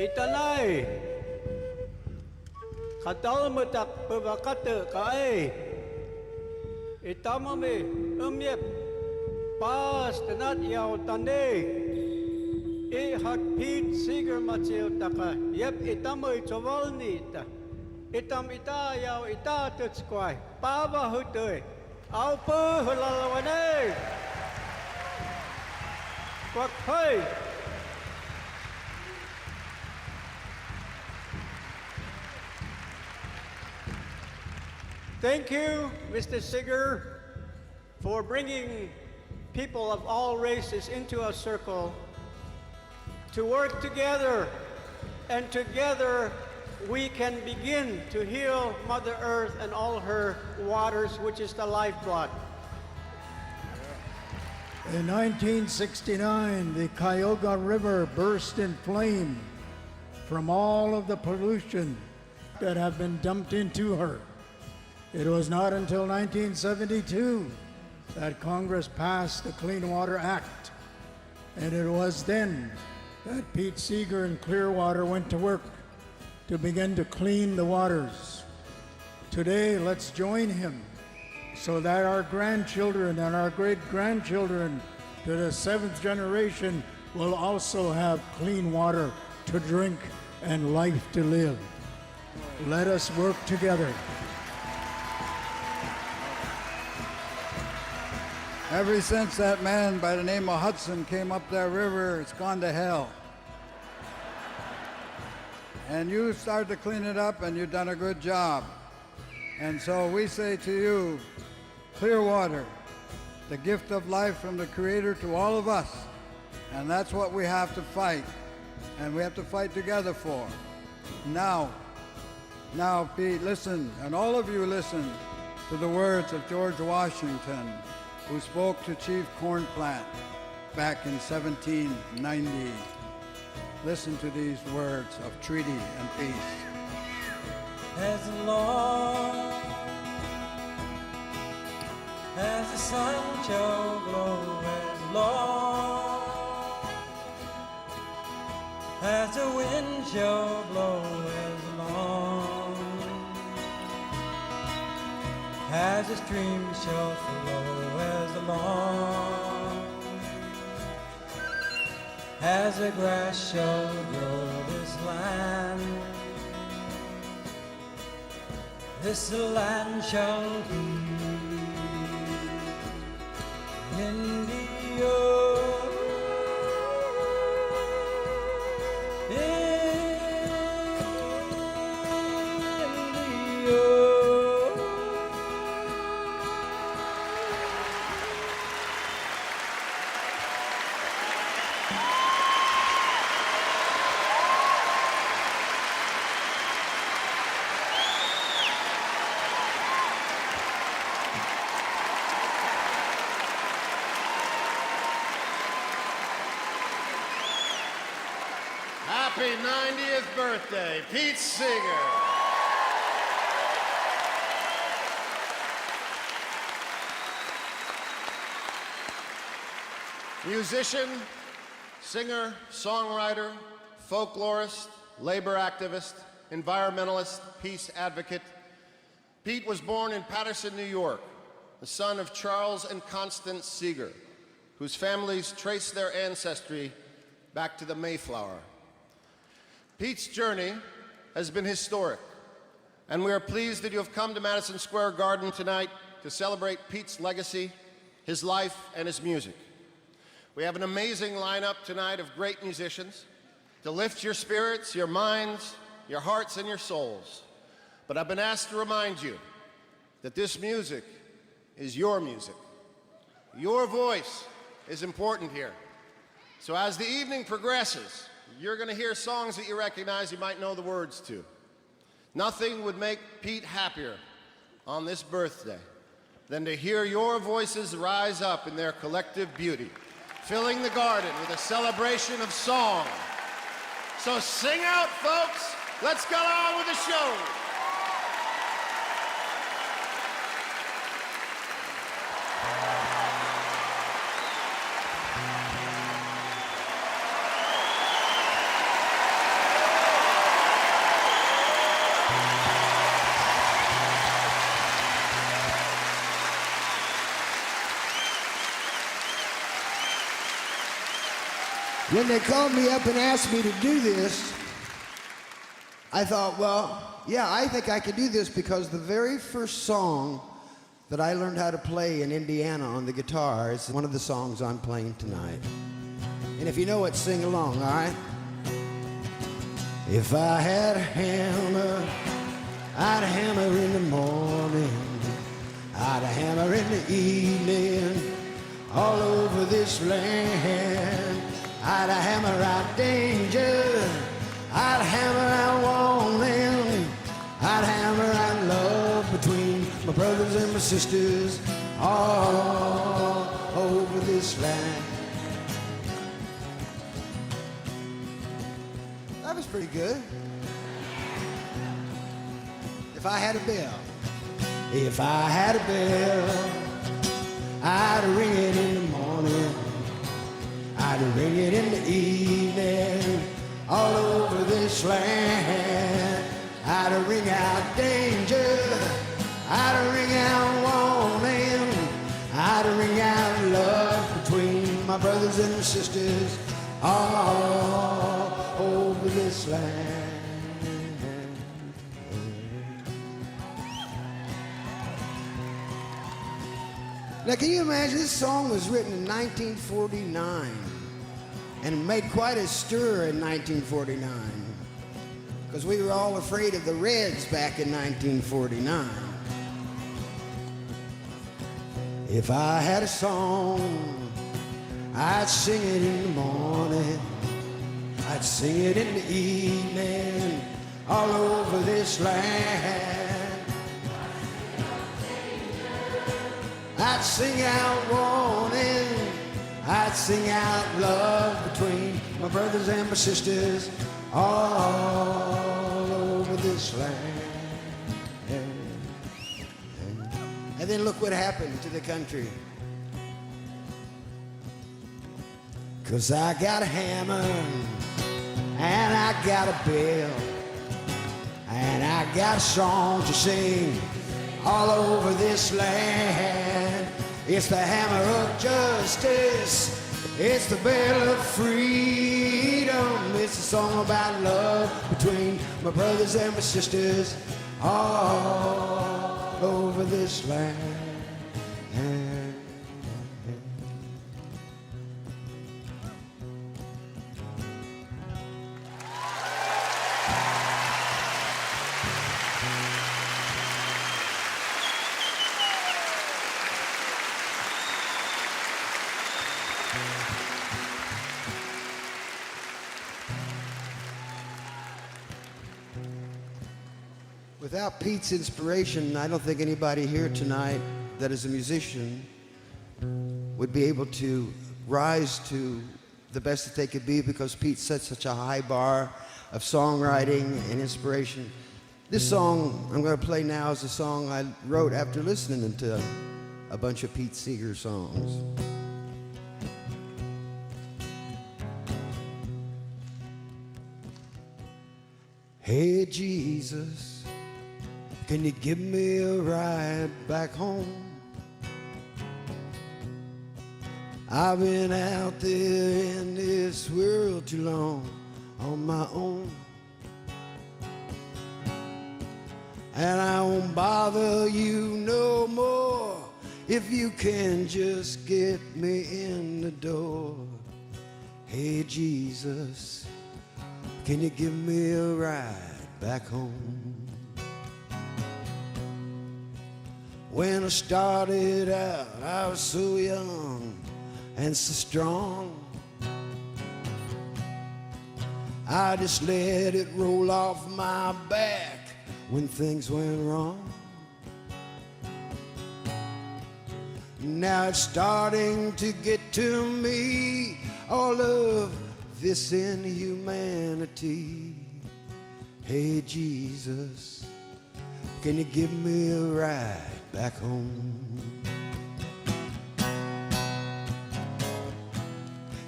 Itanay, kadalmatak pavakate kae, itamame umyep, pas tenat yao tande, hat Pete Seeger matsil taka, yep itamoy chovalnita, itam ita yao ita tutskwai, pava hutoy, aupu hulalawane, kwak hey. Thank you, Mr. Seeger, for bringing people of all races into a circle to work together, and together we can begin to heal Mother Earth and all her waters, which is the lifeblood. In 1969, the Cuyahoga River burst in flame from all of the pollution that had been dumped into her. It was not until 1972 that Congress passed the Clean Water Act, and it was then that Pete Seeger and Clearwater went to work to begin to clean the waters. Today, let's join him so that our grandchildren and our great-grandchildren to the 7th generation will also have clean water to drink and life to live. Let us work together. Ever since that man by the name of Hudson came up that river, it's gone to hell. And you started to clean it up, and you've done a good job. And so we say to you, Clearwater, the gift of life from the Creator to all of us. And that's what we have to fight. And we have to fight together for. Now, Pete, listen, and all of you listen to the words of George Washington, who spoke to Chief Cornplant back in 1790. Listen to these words of treaty and peace. As long as the sun shall glow, as long as the wind shall blow, as long as the stream shall flow, as long as the grass shall grow, this land shall be India. Happy 90th birthday, Pete Seeger. Musician, singer, songwriter, folklorist, labor activist, environmentalist, peace advocate. Pete was born in Paterson, New York, the son of Charles and Constance Seeger, whose families trace their ancestry back to the Mayflower. Pete's journey has been historic, and we are pleased that you have come to Madison Square Garden tonight to celebrate Pete's legacy, his life, and his music. We have an amazing lineup tonight of great musicians to lift your spirits, your minds, your hearts, and your souls. But I've been asked to remind you that this music is your music. Your voice is important here. So as the evening progresses, you're going to hear songs that you recognize, you might know the words to. Nothing would make Pete happier on this birthday than to hear your voices rise up in their collective beauty, filling the garden with a celebration of song. So sing out, folks. Let's get on with the show. When they called me up and asked me to do this, I thought, well, yeah, I think I could do this because the very first song that I learned how to play in Indiana on the guitar is one of the songs I'm playing tonight. And if you know it, sing along, all right? If I had a hammer, I'd hammer in the morning, I'd hammer in the evening, all over this land. I'd hammer out danger, I'd hammer out warning, I'd hammer out love between my brothers and my sisters all over this land. That was pretty good. If I had a bell, if I had a bell, I'd ring it in the morning, I'd ring it in the evening, all over this land. I'd ring out danger, I'd ring out warning, I'd ring out love between my brothers and my sisters all over this land. Now, can you imagine, this song was written in 1949 and made quite a stir in 1949 because we were all afraid of the Reds back in 1949. If I had a song, I'd sing it in the morning, I'd sing it in the evening, all over this land. I'd sing out warning, I'd sing out love between my brothers and my sisters all over this land. And then look what happened to the country. 'Cause I got a hammer and I got a bell and I got a song to sing all over this land. It's the hammer of justice, it's the bell of freedom, it's a song about love between my brothers and my sisters all over this land. Without Pete's inspiration, I don't think anybody here tonight that is a musician would be able to rise to the best that they could be, because Pete set such a high bar of songwriting and inspiration. This song I'm going to play now is a song I wrote after listening to a bunch of Pete Seeger songs. Hey Jesus, can you give me a ride back home? I've been out there in this world too long on my own, and I won't bother you no more if you can just get me in the door. Hey Jesus, can you give me a ride back home? When I started out, I was so young and so strong. I just let it roll off my back when things went wrong. Now it's starting to get to me, all of this inhumanity. Hey Jesus, can you give me a ride back home?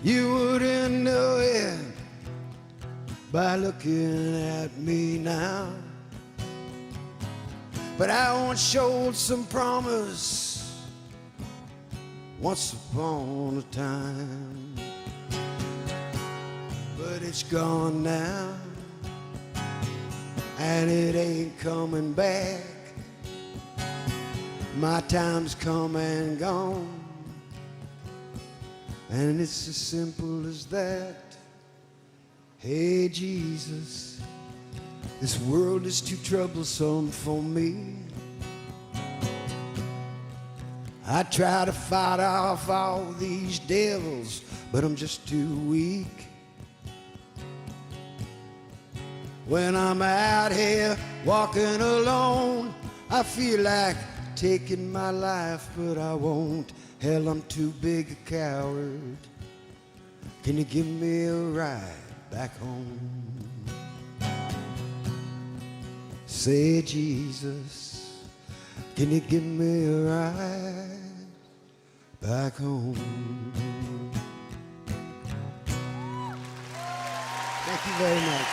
You wouldn't know it by looking at me now, but I once showed some promise once upon a time. but it's gone now, and it ain't coming back. My time's come and gone, and it's as simple as that. Hey Jesus, this world is too troublesome for me. I try to fight off all these devils, but I'm just too weak. When I'm out here walking alone, I feel like taking my life, but I won't. Hell, I'm too big a coward. Can you give me a ride back home? Say, Jesus, can you give me a ride back home? Thank you very much.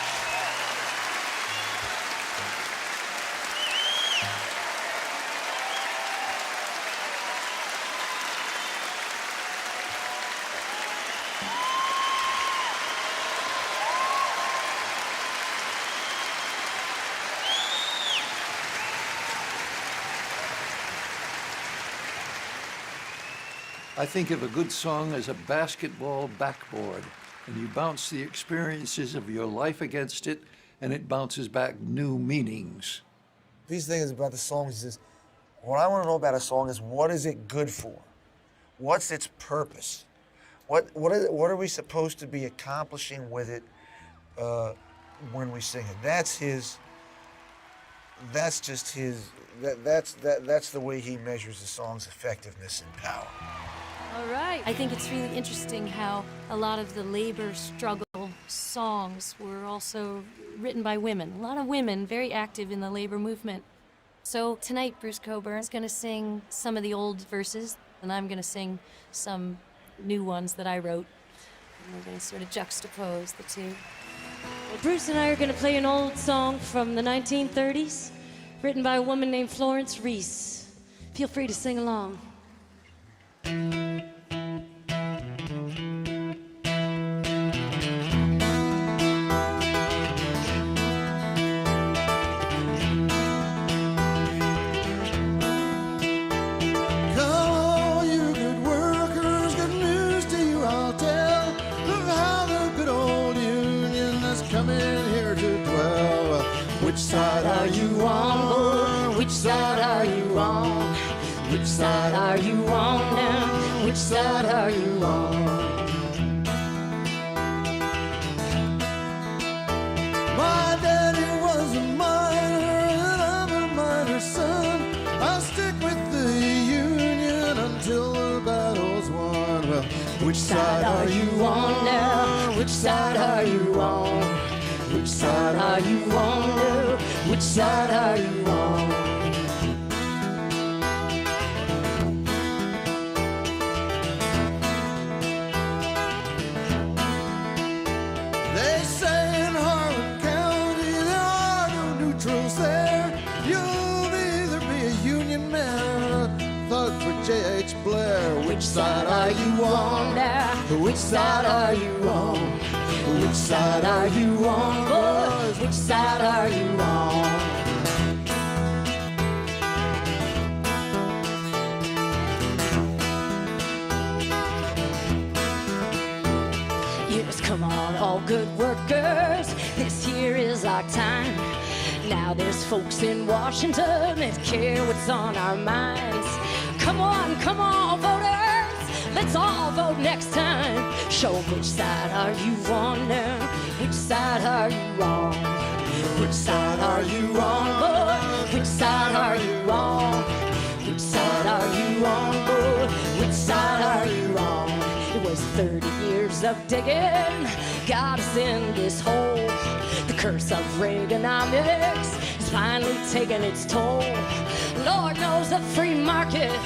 I think of a good song as a basketball backboard, and you bounce the experiences of your life against it, and it bounces back new meanings. These things about the songs is, what I want to know about a song is, what is it good for? What's its purpose? What are we supposed to be accomplishing with it when we sing it? That's the way he measures the song's effectiveness and power. All right. I think it's really interesting how a lot of the labor struggle songs were also written by women. A lot of women very active in the labor movement. So tonight, Bruce Coburn's going to sing some of the old verses, and I'm going to sing some new ones that I wrote. And we're going to sort of juxtapose the two. Well, Bruce and I are going to play an old song from the 1930s, written by a woman named Florence Reese. Feel free to sing along. Which side are you on? Which side are you on? Which side are you on now? Which side are you on? My daddy was a miner and I'm a miner's son. I'll stick with the Union until the battle's won. Well, which side are you on now? Which side are you on? Which side are you on? Which side are you on? They say in Harlan County there are no neutrals there. You'll either be a Union man or a thug for J.H. Blair. Which side are you on now? Which side are you on? Which side are you on, boys? Which side are you on? Yes, come on, all good workers. This here is our time. Now there's folks in Washington that care what's on our minds. Come on, voters. Let's all vote next time. Show which side are you on now? Which side are you on? Which side are you on, boy? Which side are you on? Which side are you on, boy? Which side are you on? It was 30 years of digging, got us in this hole. The curse of Reaganomics is finally taking its toll. Lord knows the free market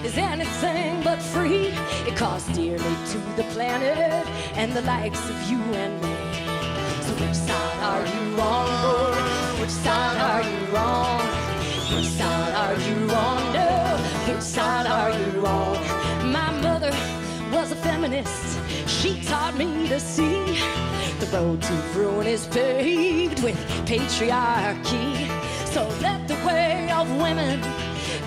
is anything but free. It costs dearly to the planet and the likes of you and me. So which side are you on, boy? Which side are you on? Which side are you on, no? Which side are you on? My mother was a feminist. She taught me to see the The road to ruin is paved with patriarchy. So let the way of women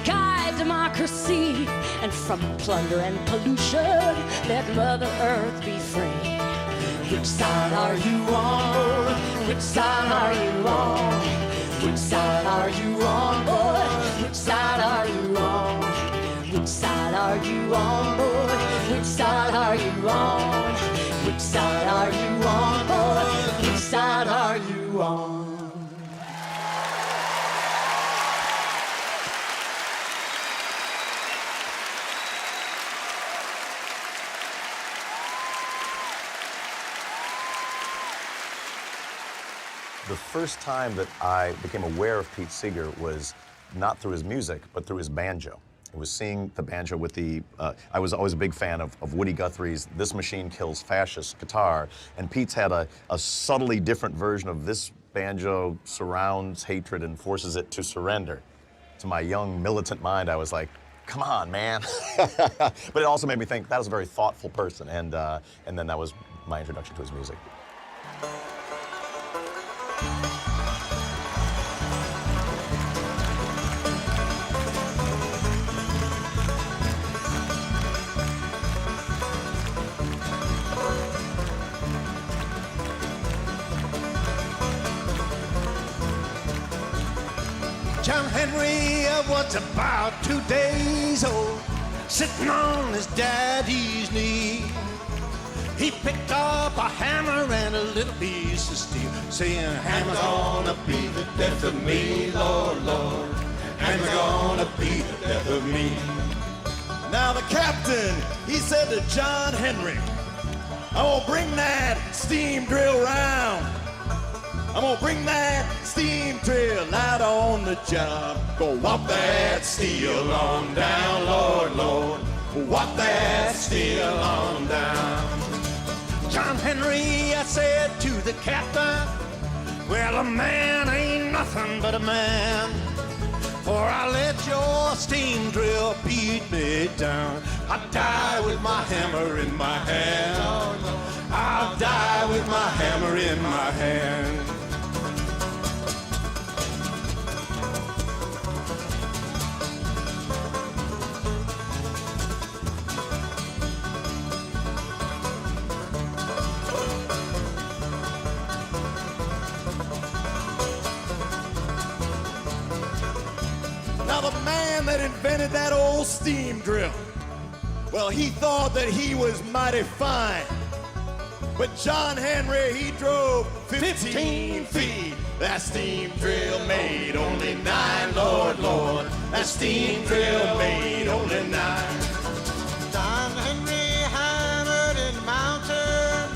guide democracy. And from plunder and pollution, let Mother Earth be free. Which side are you on? Which side are you on? Which side are you on, boy? Which side are you on? Which side are you on, boy? Which side are you on? Which side are you on, boy? Which side are you on? The first time that I became aware of Pete Seeger was not through his music, but through his banjo. It was seeing the banjo with the, I was always a big fan of Woody Guthrie's This Machine Kills Fascists guitar, and Pete's had a subtly different version of this banjo surrounds hatred and forces it to surrender. To my young militant mind, I was like, come on, man. But it also made me think that was a very thoughtful person, and then that was my introduction to his music. John Henry was about 2 days old, sitting on his daddy's knee. He picked up a hammer and a little piece of steel, saying, hammer's gonna be the death of me, Lord, Lord. Hammer's gonna be the death of me. Now the captain, he said to John Henry, I'm gonna bring that steam drill round. I'm gonna bring that steam drill out on the job. Go walk that steel on down, Lord, Lord. Walk that steel on down. John Henry, I said to the captain, well, a man ain't nothing but a man. For I let your steam drill beat me down. I die with my hammer in my hand. I'll die with my hammer in my hand. Now the man that invented that old steam drill, well, he thought that he was mighty fine. But John Henry, he drove 15 feet. That steam drill made only 9, Lord, Lord. That steam drill made only 9. John Henry hammered in the mountain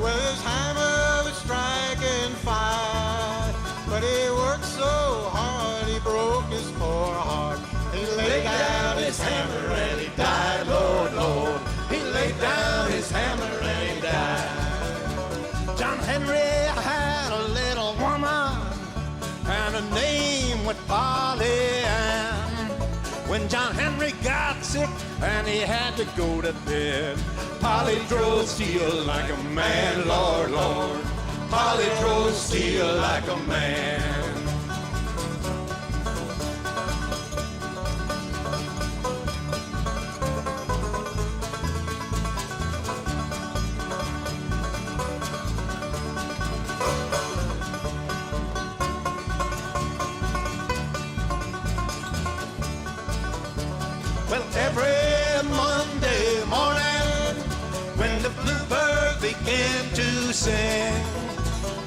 with his hammer was striking fire. But he worked so hard, he broke his poor heart. He laid down his hammer and he died, Lord, Lord. He laid down his hammer and he died. John Henry had a little woman, and her name was Polly Ann. When John Henry got sick and he had to go to bed, Polly drove steel like a man, Lord, Lord. Polly drove steel like a man. Well, every Monday morning, when the bluebird began to sing,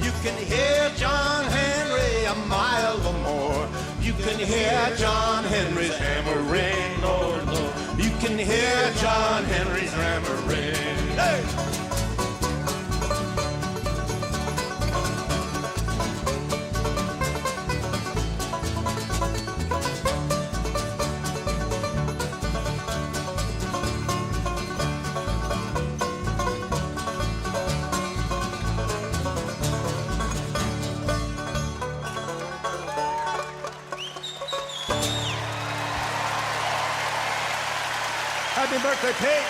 you can hear John Henry a mile or more. You can hear John Henry's hammer ring, Lord, Lord. You can hear John Henry's hammer ring. Hey! Happy birthday, Pete.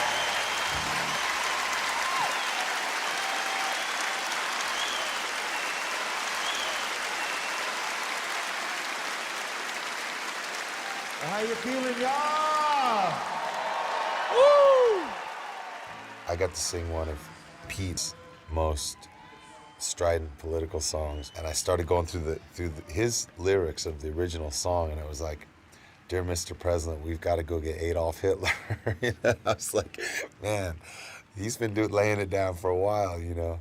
How you feeling, y'all? I got to sing one of Pete's most strident political songs, and I started going through his lyrics of the original song, and I was like, "Dear Mr. President, we've got to go get Adolf Hitler." You know? I was like, man, he's been laying it down for a while, you know.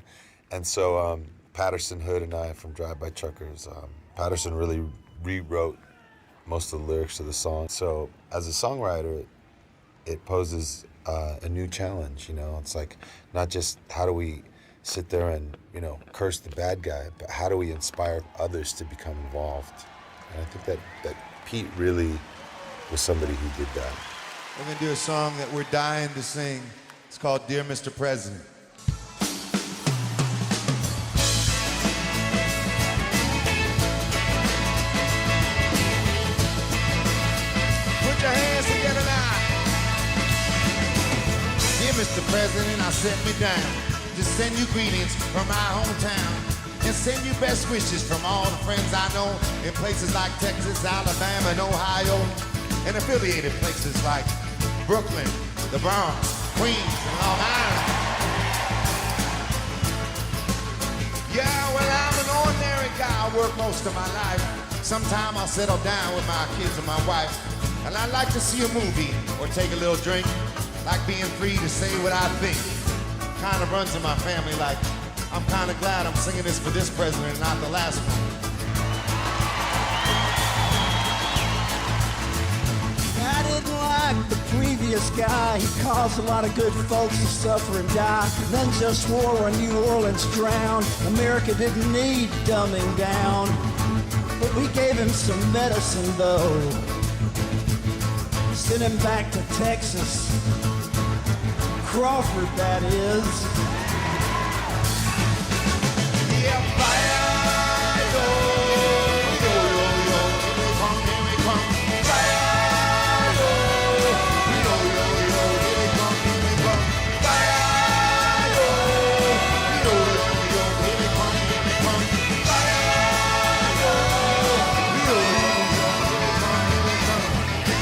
And so Patterson Hood and I from Drive By Truckers, Patterson really rewrote most of the lyrics to the song. So as a songwriter, it poses a new challenge, you know. It's like, not just how do we sit there and, you know, curse the bad guy, but how do we inspire others to become involved? And I think that Pete really was somebody who did that. We're gonna do a song that we're dying to sing. It's called Dear Mr. President. Put your hands together now. Dear Mr. President, I set me down to send you greetings from my hometown and send you best wishes from all the friends I know in places like Texas, Alabama, and Ohio, and affiliated places like Brooklyn, the Bronx, Queens, and Long Island. Yeah, well, I'm an ordinary guy. I work most of my life. Sometime I'll settle down with my kids and my wife, and I like to see a movie or take a little drink, like being free to say what I think. Kind of runs in my family, like, I'm kind of glad I'm singing this for this president and not the last one. I didn't like the previous guy. He caused a lot of good folks to suffer and die. Then just war on New Orleans drowned. America didn't need dumbing down, but we gave him some medicine though. Sent him back to Texas, Crawford that is. Yeah, fire, yo, yo, yo, yo, here we come, here we come. Fire, yo, yo, yo, yo, here we come, here we come. Fire, yo, yo, yo, yo, here we come, here we come. Fire, yo, yo, yo, yo, here we come, here we come.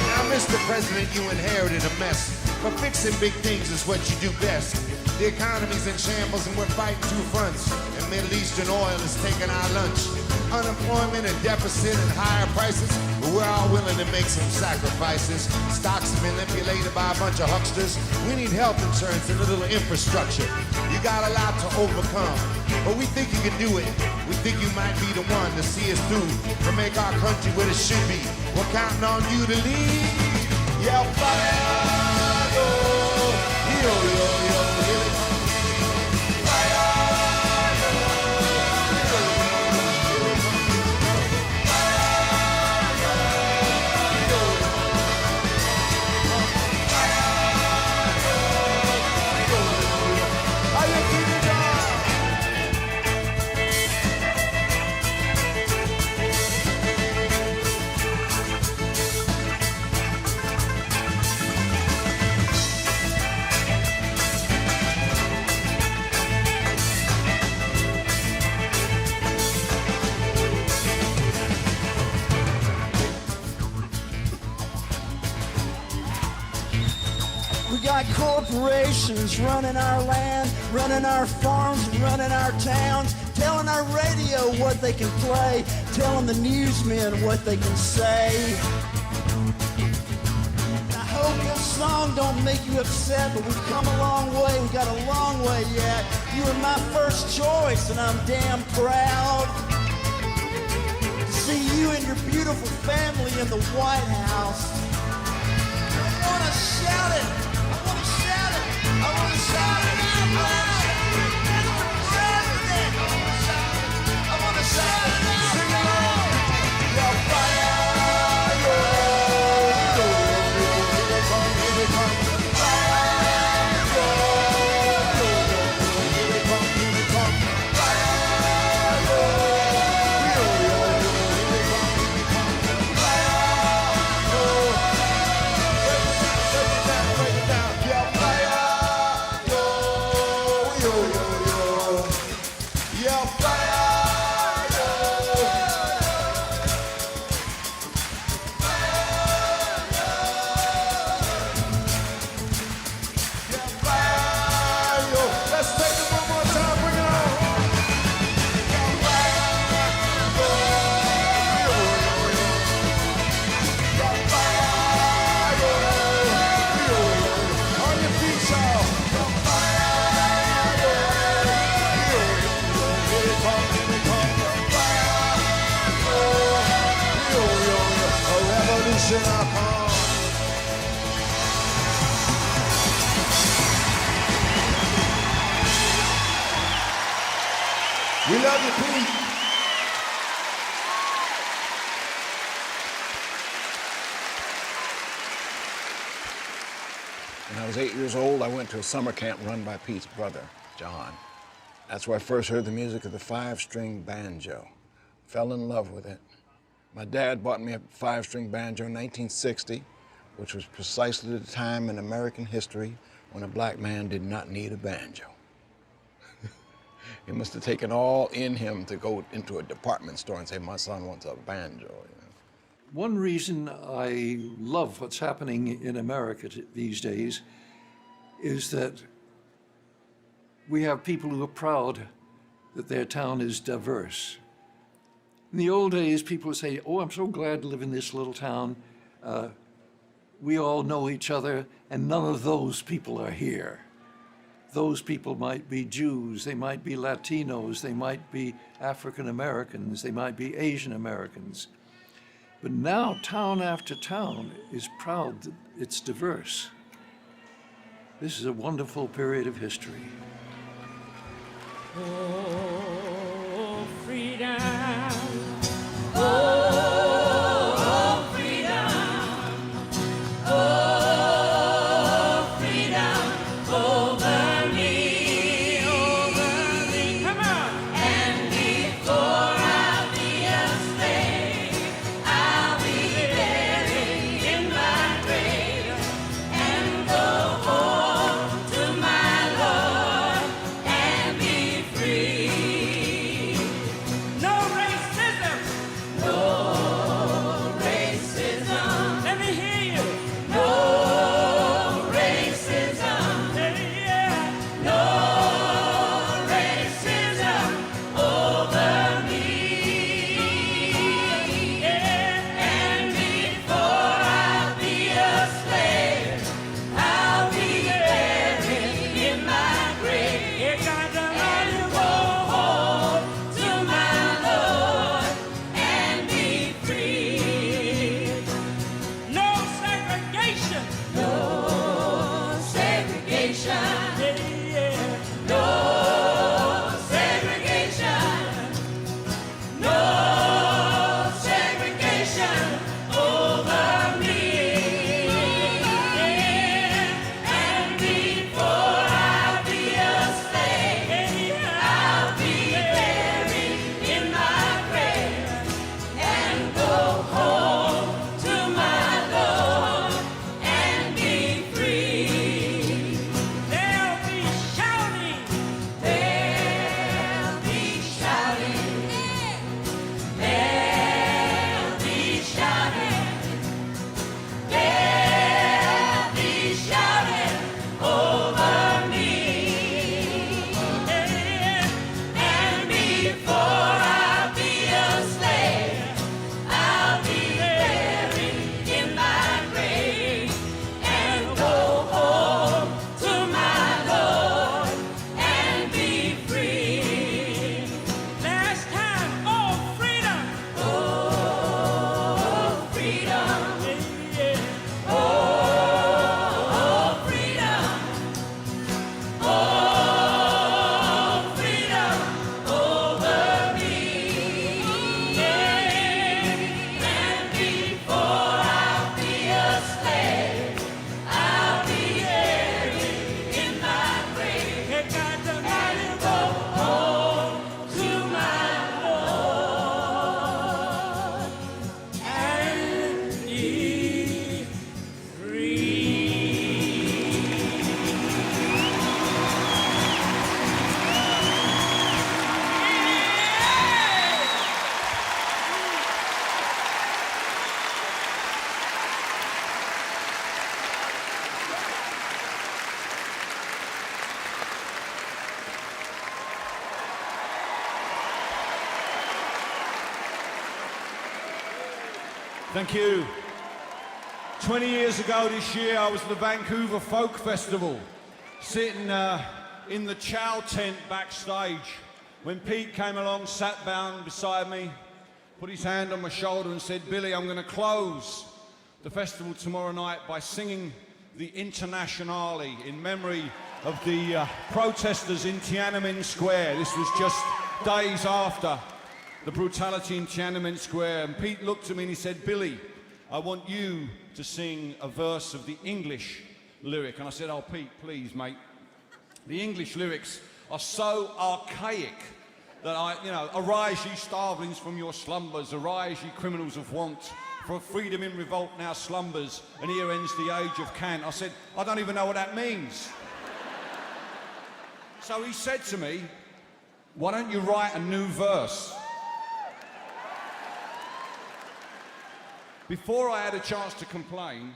Now, Mr. President, you inherited a mess, but fixing big things is what you do best. The economy's in shambles and we're fighting two fronts, and Middle Eastern oil is taking our lunch. Unemployment and deficit and higher prices, but we're all willing to make some sacrifices. Stocks have been manipulated by a bunch of hucksters. We need health insurance and a little infrastructure. You got a lot to overcome, but we think you can do it. We think you might be the one to see us through, to make our country what it should be. We're counting on you to lead. Yeah, fire, yo, yo, yo, yo. Corporations running our land, running our farms, running our towns, telling our radio what they can play, telling the newsmen what they can say. I hope this song don't make you upset, but we've come a long way. We got a long way yet. You were my first choice, and I'm damn proud to see you and your beautiful family in the White House. I want to shout it. I want to shout it out loud. President. I want to shout it out. Sing along. Your fire, yo, yo, yo, yo, here we come, here we come. Fire, yo, yo, yo, yo, here we come, here we come. Fire, yo, yo, yo, yo, here we come, here we come. Fire, yo, break it down, break it down. Yeah, fire. We love you, Pete. When I was 8 years old, I went to a summer camp run by Pete's brother, John. That's where I first heard the music of the 5-string banjo. Fell in love with it. My dad bought me a 5-string banjo in 1960, which was precisely the time in American history when a black man did not need a banjo. It must have taken all in him to go into a department store and say, my son wants a banjo. You know? One reason I love what's happening in America these days is that we have people who are proud that their town is diverse. In the old days, people would say, oh, I'm so glad to live in this little town. We all know each other, and none of those people are here. Those people might be Jews, they might be Latinos, they might be African Americans, they might be Asian Americans. But now, town after town is proud that it's diverse. This is a wonderful period of history. Oh, freedom. Oh, freedom. Oh, freedom over me, over me. Come on. And before I'll be a slave, I'll be buried in my grave and go home to my Lord and be free. No racism. No racism. Let me hear you. No racism. Yeah. No racism over me. Yeah. And before I'll be a slave, I'll be buried in my grave. Here comes the Lord to go home to my Lord and be free. No segregation. No segregation. Yeah. No segregation. No segregation over me. Yeah. And before I'll be a slave, I'll be buried in my grave and go home to my Lord and be free. There'll be shouting. There'll be shouting. There'll be shouting. There'll be shouting over me. And before I'll be a slave, I'll be buried in my grave and go home to my Lord and be free. Last time, oh, freedom. Oh, freedom. Yeah. Oh, freedom. Oh, freedom over me. Yeah. And before I'll be a slave, I'll be buried in my grave. And go home to my Lord and be Thank you. 20 years ago this year, I was at the Vancouver Folk Festival, sitting in the chow tent backstage, when Pete came along, sat down beside me, put his hand on my shoulder and said, Billy, I'm going to close the festival tomorrow night by singing the Internationale in memory of the protesters in Tiananmen Square. This was just days after the brutality in Tiananmen Square, and Pete looked at me and he said, Billy, I want you to sing a verse of the English lyric. And I said, oh, Pete, please, mate. The English lyrics are so archaic that arise ye starvelings from your slumbers, arise ye criminals of want, for freedom in revolt now slumbers, and here ends the age of cant. I said, I don't even know what that means. So he said to me, why don't you write a new verse? Before I had a chance to complain,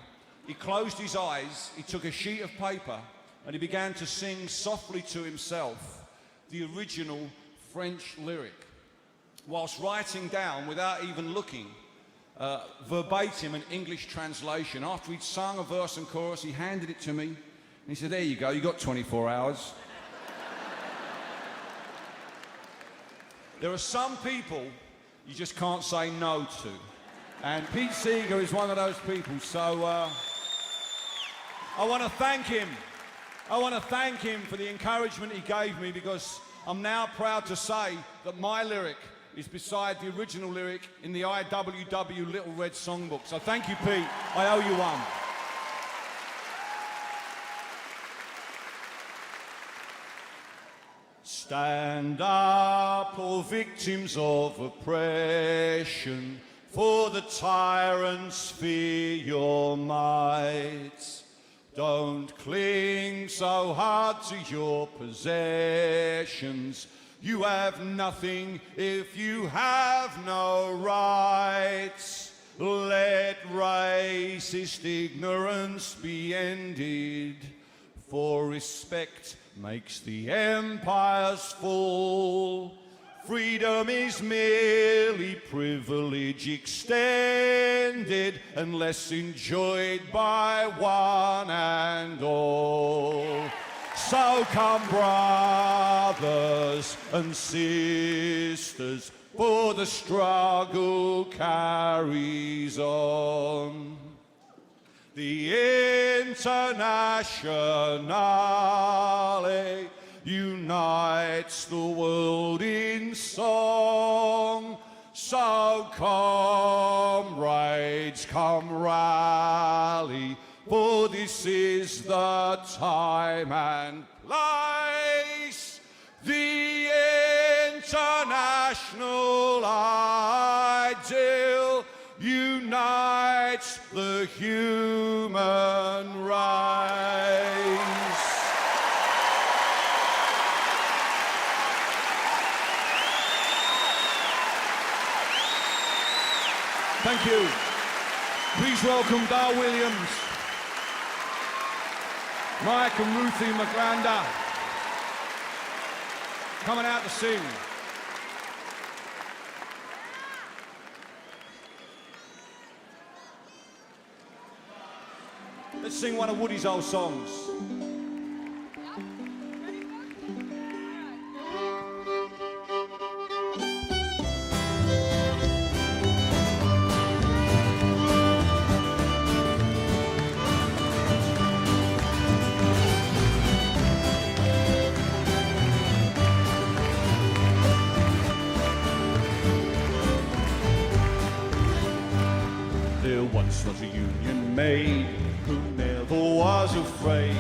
he closed his eyes, he took a sheet of paper, and he began to sing softly to himself the original French lyric, whilst writing down, without even looking, verbatim an English translation. After he'd sung a verse and chorus, he handed it to me, and he said, there you go, you got 24 hours. There are some people you just can't say no to. And Pete Seeger is one of those people, so I want to thank him. I want to thank him for the encouragement he gave me, because I'm now proud to say that my lyric is beside the original lyric in the IWW Little Red Songbook. So thank you, Pete. I owe you one. Stand up, all victims of oppression, for the tyrants fear your might. Don't cling so hard to your possessions. You have nothing if you have no rights. Let racist ignorance be ended, for respect makes the empires fall. Freedom is merely privilege extended, unless enjoyed by one and all. So come, brothers and sisters, for the struggle carries on. The Internationale unites the world in song. So comrades, come rally, for this is the time and place. The international ideal unites the human race. Thank you. Please welcome Dar Williams, Mike and Ruthie McGlander, coming out to sing. Let's sing one of Woody's old songs. There once was a union maid who never was afraid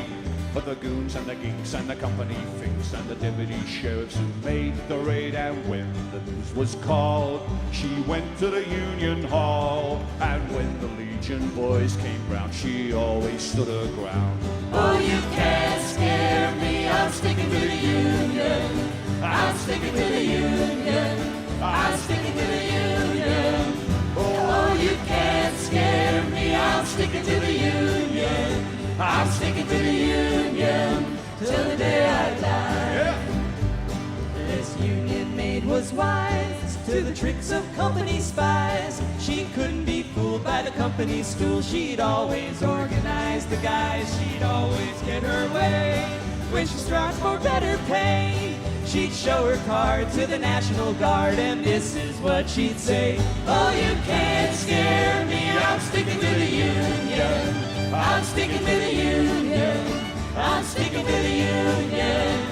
of the goons and the geeks and the company finks and the deputy sheriffs who made the raid. And when the news was called, she went to the union hall. And when the Legion boys came round, she always stood her ground. Oh, you can't scare me, I'm sticking to the union. I'm sticking to the union. I'm sticking to the union. Oh, you can't scare me, I'm sticking to the union. I'm sticking to the union till the day I die. Yeah. This union maid was wise to the tricks of company spies. She couldn't be fooled by the company stool. She'd always organize the guys. She'd always get her way. When she struck for better pay, she'd show her card to the National Guard, and this is what she'd say. Oh, you can't scare me, I'm sticking to the union. I'm sticking to the union. I'm sticking to the union.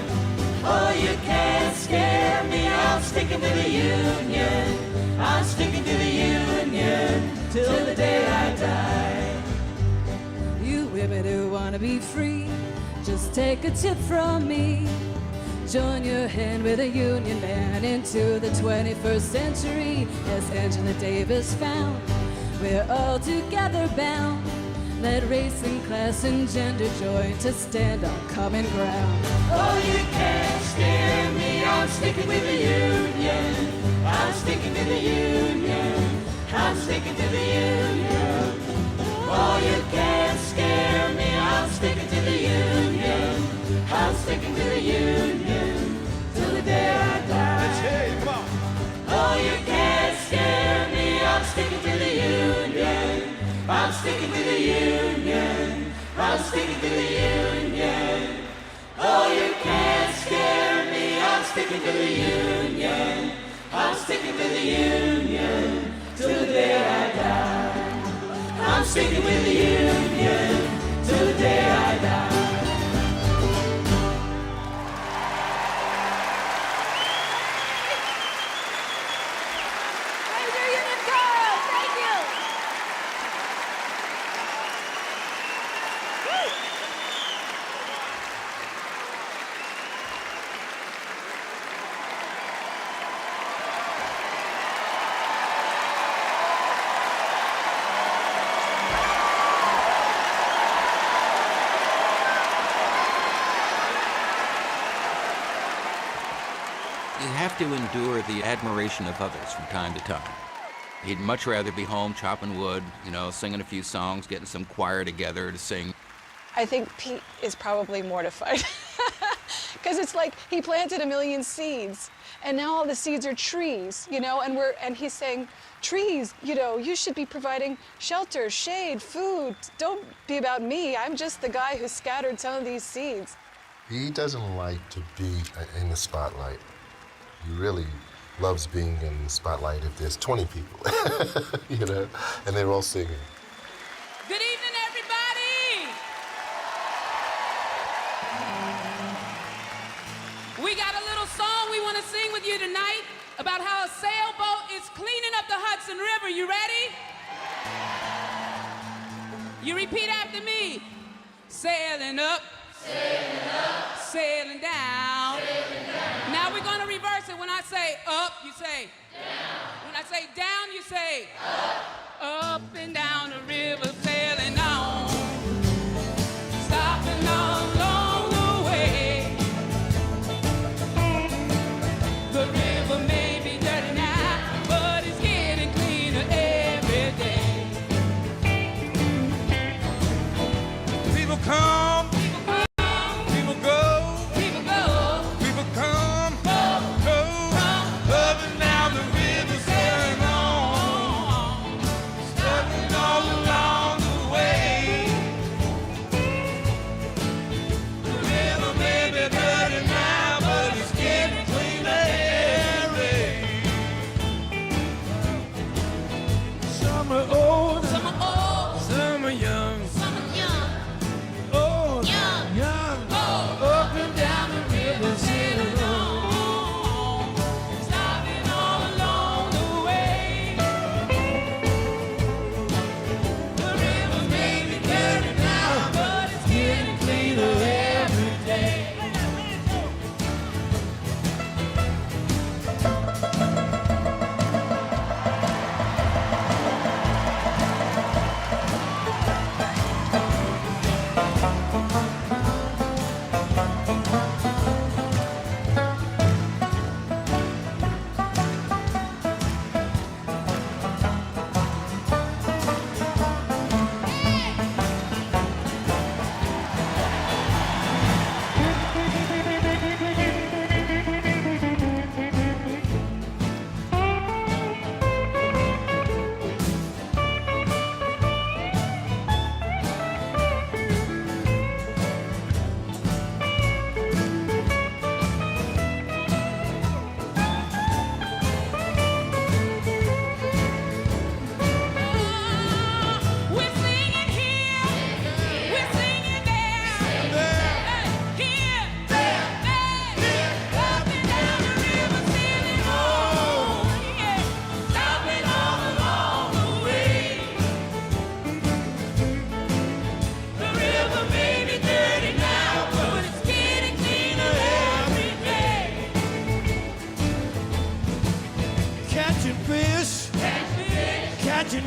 Oh, you can't scare me, I'm sticking to the Union. I'm sticking to the Union till the day I die. You women who wanna be free, just take a tip from me. Join your hand with a union man into the 21st century. As Angela Davis found, we're all together bound. Let race and class and gender join to stand on common ground. Oh, you can't scare me, I'm sticking with the Union. I'm sticking to the Union. I'm sticking to the Union. Oh, you can't scare me, I'm sticking to the Union. I'm sticking to the Union till the day I die. Let's hear you, come on. Oh, you can't scare me, I'm sticking to the Union. I'm sticking to the Union. I'm sticking to the Union. Oh, you can't scare me, I'm sticking to the Union. I'm sticking to the Union till the day I die. I'm sticking with the Union till the day I die. To endure the admiration of others from time to time. He'd much rather be home chopping wood, you know, singing a few songs, getting some choir together to sing. I think Pete is probably mortified because it's like he planted 1 million seeds and now all the seeds are trees, you know, and he's saying, trees, you know, you should be providing shelter, shade, food. Don't be about me. I'm just the guy who scattered some of these seeds. He doesn't like to be in the spotlight. He really loves being in the spotlight if there's 20 people, you know, and they're all singing. Good evening, everybody. We got a little song we want to sing with you tonight about how a sailboat is cleaning up the Hudson River. You ready? You repeat after me. Sailing up. Sailing up. Sailing down. Sailing down. Now we're going to reverse it. When I say up, you say down. When I say down, you say up. Up and down the river, sailing on. Stopping along the way. The river may be dirty now, but it's getting cleaner every day. People come. Down the river, sailing on, stumbling all along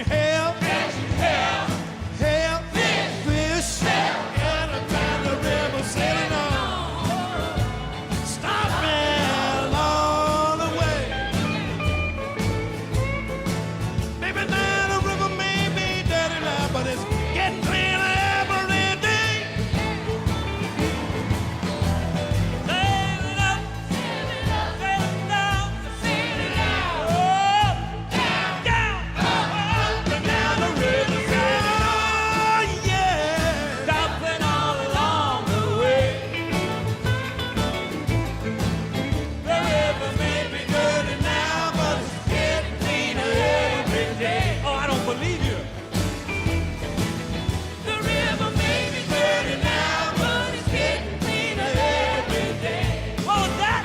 you help? Can't you help? Help fish and down the river sailing on. Stop me along the way. Maybe now the river may be dirty now, but it's getting cleaner every day. Sail it up, sail it down, sail it down, up, down, down, up and down the river. Oh yeah, stopping all along the way. The river may be dirty now, but it's getting cleaner every day. Oh, I don't believe you. The river may be dirty now, but it's getting cleaner every day. What was that?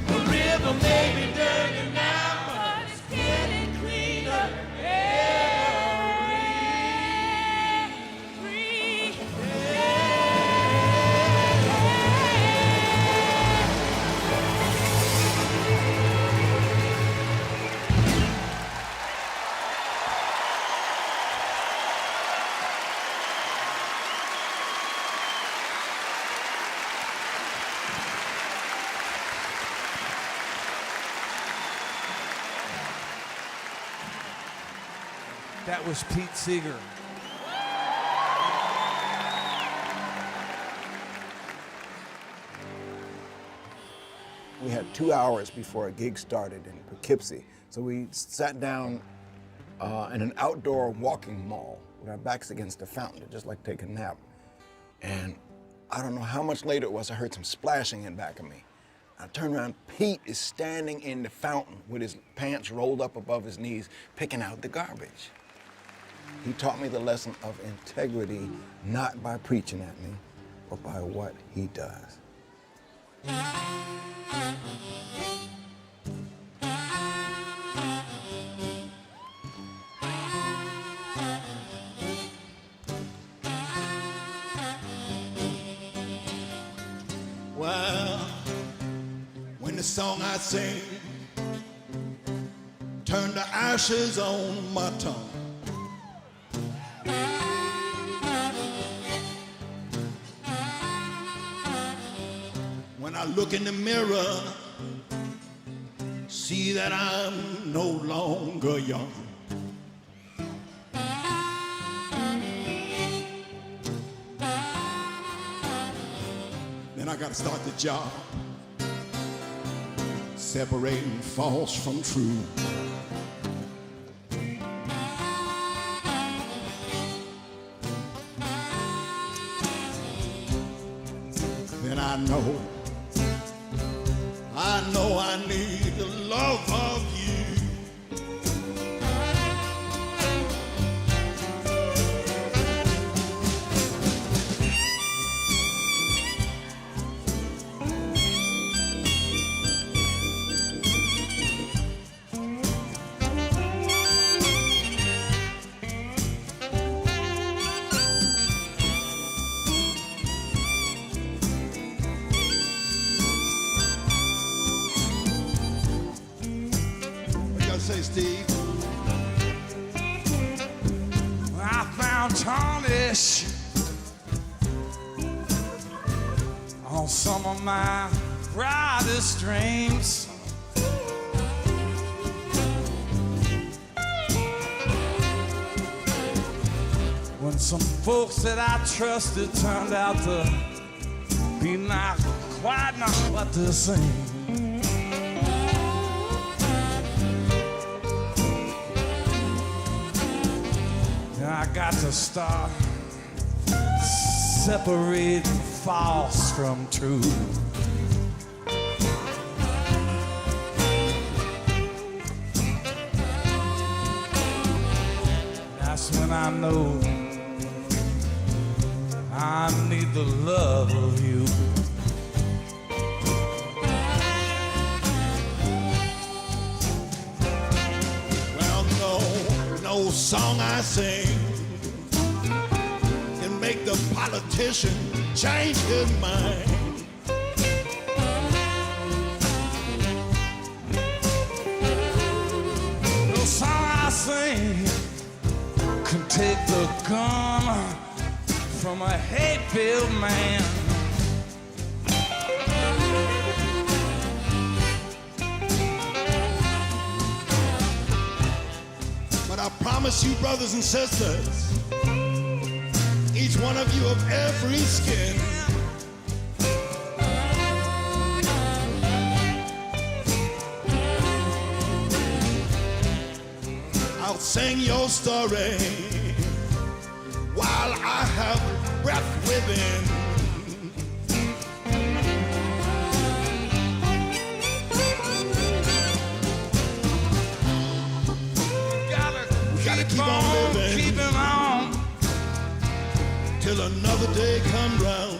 The river may be dirty now, but it's getting cleaner That was Pete Seeger. We had 2 hours before a gig started in Poughkeepsie. So we sat down in an outdoor walking mall with our backs against the fountain, just like taking a nap. And I don't know how much later it was, I heard some splashing in back of me. I turned around, Pete is standing in the fountain with his pants rolled up above his knees, picking out the garbage. He taught me the lesson of integrity, not by preaching at me, but by what he does. Well, when the song I sing turned to ashes on my tongue, when I look in the mirror, see that I'm no longer young. Then I gotta start the job, separating false from true. Then I know I need the love of you. Say, Steve. I found tarnish on some of my brightest dreams. When some folks that I trusted turned out to be not quite not what they seem. I got to start separating false from true. That's when I know I need the love of you. Well, no song I sing can make the politician change his mind. No song from a hate-filled man. But I promise you, brothers and sisters, each one of you of every skin, I'll sing your story while I have breath within. We gotta keep on living, keeping on, till another day comes round.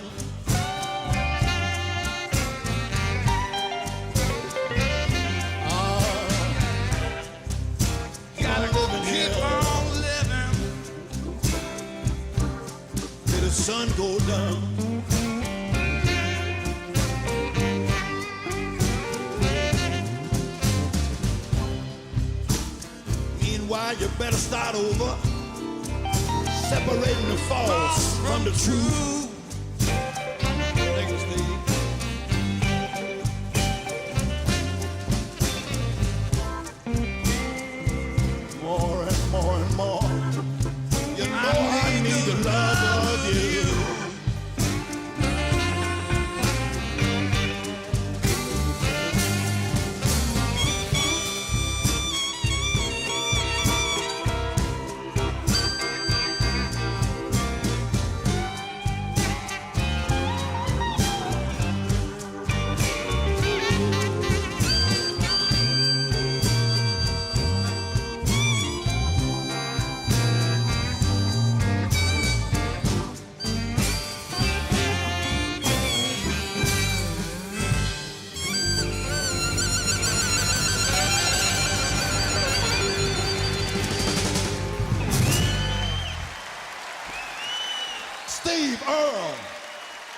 Sun go down. Meanwhile, you better start over, separating the false from the true. Thank you, Steve. More and more and more, you know I need the love of you.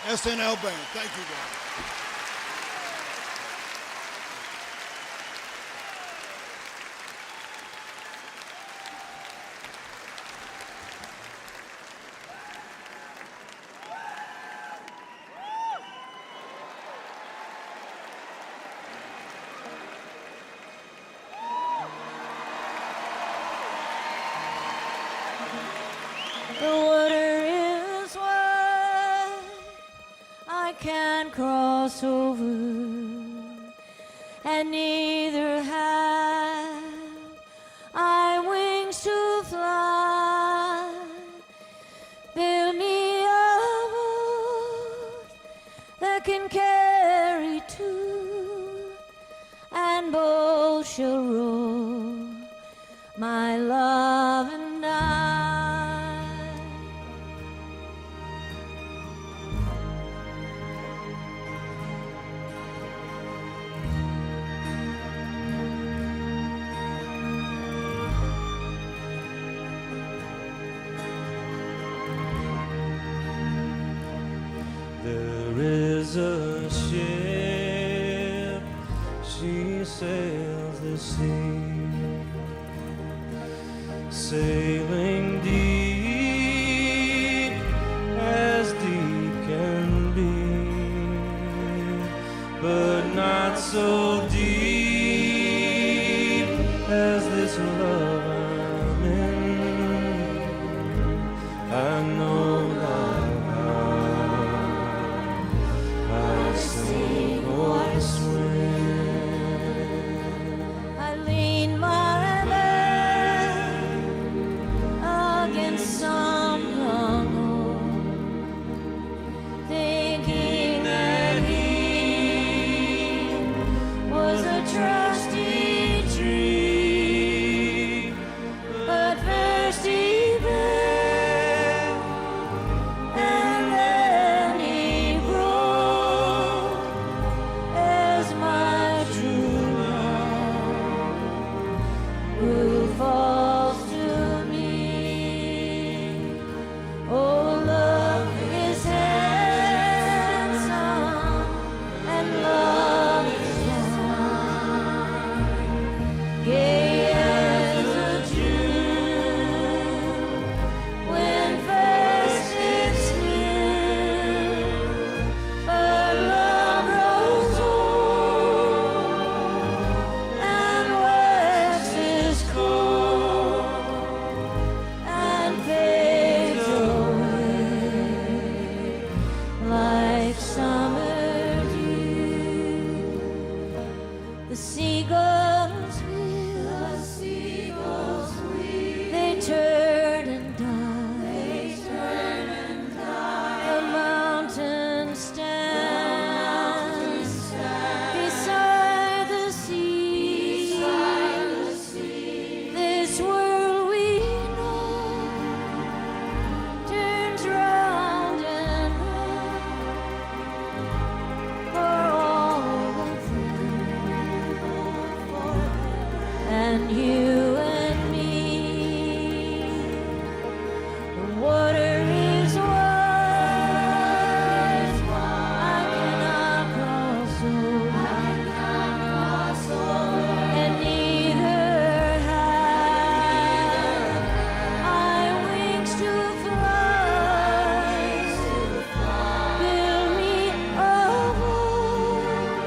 SNL Band. Thank you, guys. The water is wide, I can't cross over, and neither have I wings to fly. Build me a boat that can carry two, and both shall row, my love and I. There is a ship, she sails the sea, sailing deep as deep can be, but not so deep as this love I'm in. I know that I lean my head against some long oak, thinking that he was The seagulls weep, they turn and die, the mountains stand beside the sea, this world we know turns round and round for all of them, and you and me. The water is wide, I cannot cross over, and neither have I wings to fly. Build me a boat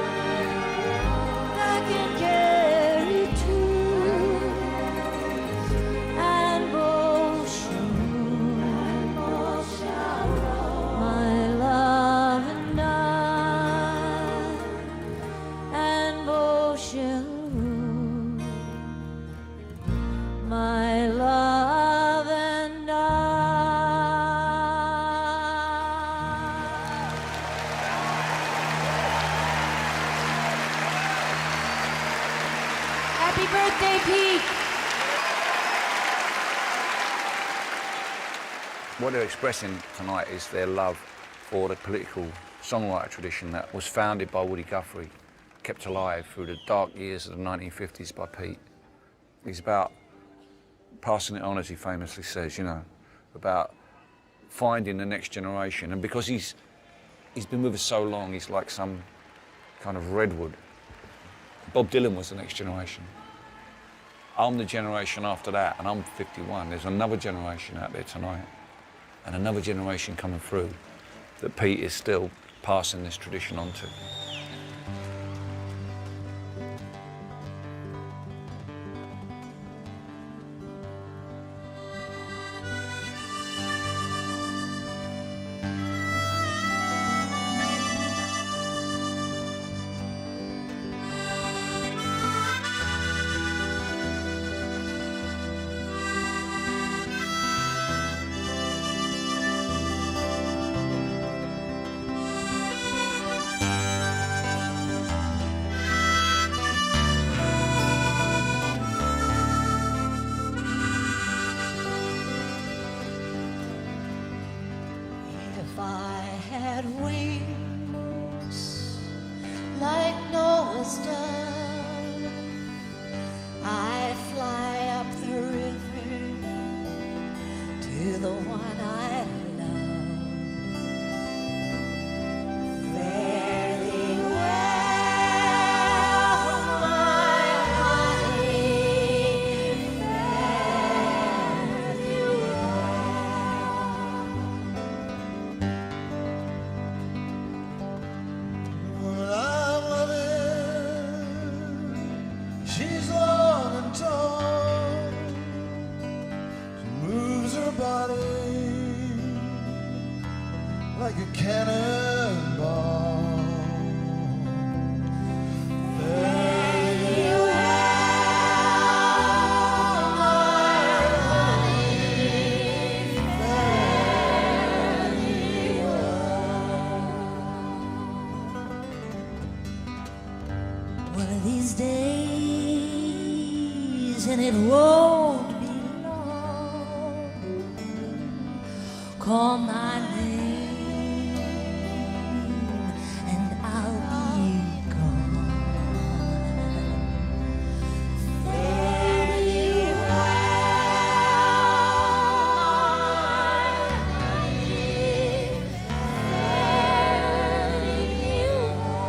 I can carry two, and both shall row, my love and I, and both shall row, my love and I. Happy birthday, Pete! What they're expressing tonight is their love for the political songwriter tradition that was founded by Woody Guthrie, kept alive through the dark years of the 1950s by Pete. He's about passing it on, as he famously says, you know, about finding the next generation. And because he's been with us so long, he's like some kind of redwood. Bob Dylan was the next generation. I'm the generation after that, and I'm 51. There's another generation out there tonight, and another generation coming through that Pete is still passing this tradition on to. If I had wings like Noah's dove, I'd fly up the river to the one I love. Fare thee well, my honey, fare thee When I'm with her, she's long and tall. She moves her body like a cannonball. Fare thee well, my honey, fare thee one of these days, and it won't be long. Call my name, and I'll be gone. Fare thee well, honey, fare thee well.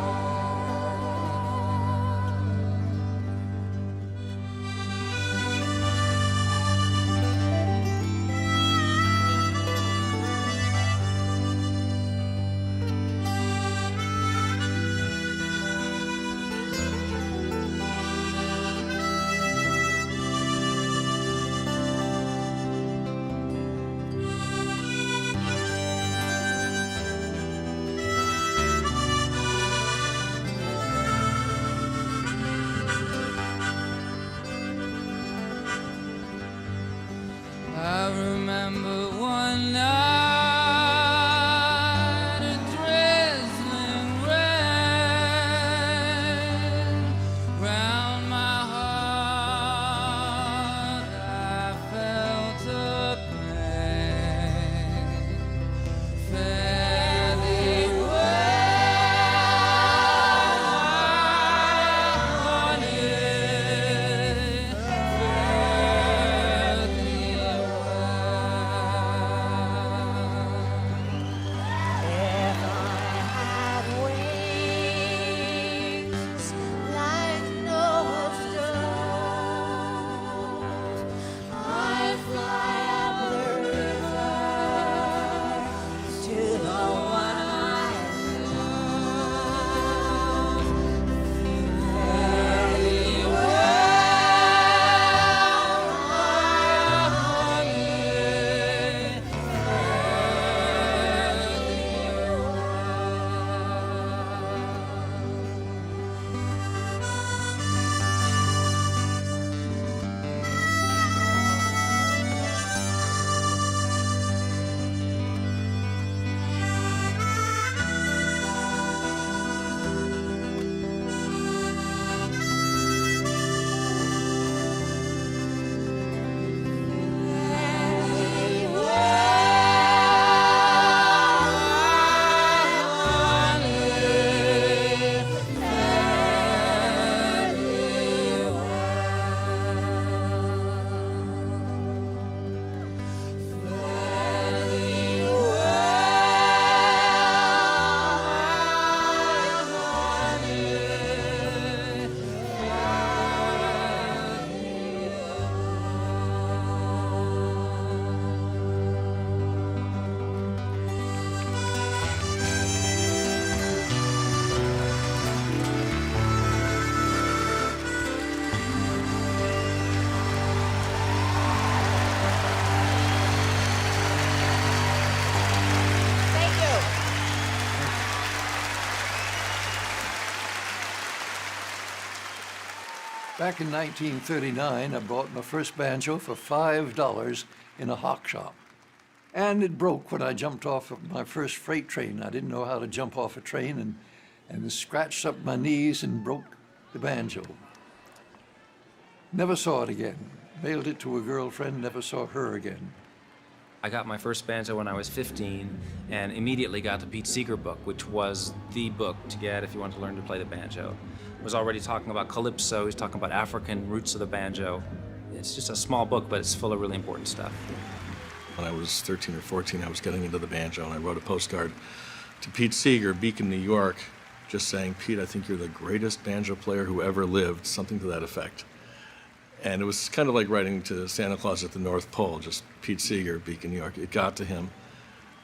Back in 1939, I bought my first banjo for $5 in a hock shop. And it broke when I jumped off of my first freight train. I didn't know how to jump off a train and it scratched up my knees and broke the banjo. Never saw it again. Mailed it to a girlfriend, never saw her again. I got my first banjo when I was 15 and immediately got the Pete Seeger book, which was the book to get if you wanted to learn to play the banjo. Was already talking about calypso, he's talking about African roots of the banjo. It's just a small book, but it's full of really important stuff. When I was 13 or 14, I was getting into the banjo, and I wrote a postcard to Pete Seeger, Beacon, New York, just saying, Pete, I think you're the greatest banjo player who ever lived, something to that effect. And it was kind of like writing to Santa Claus at the North Pole, just Pete Seeger, Beacon, New York. It got to him.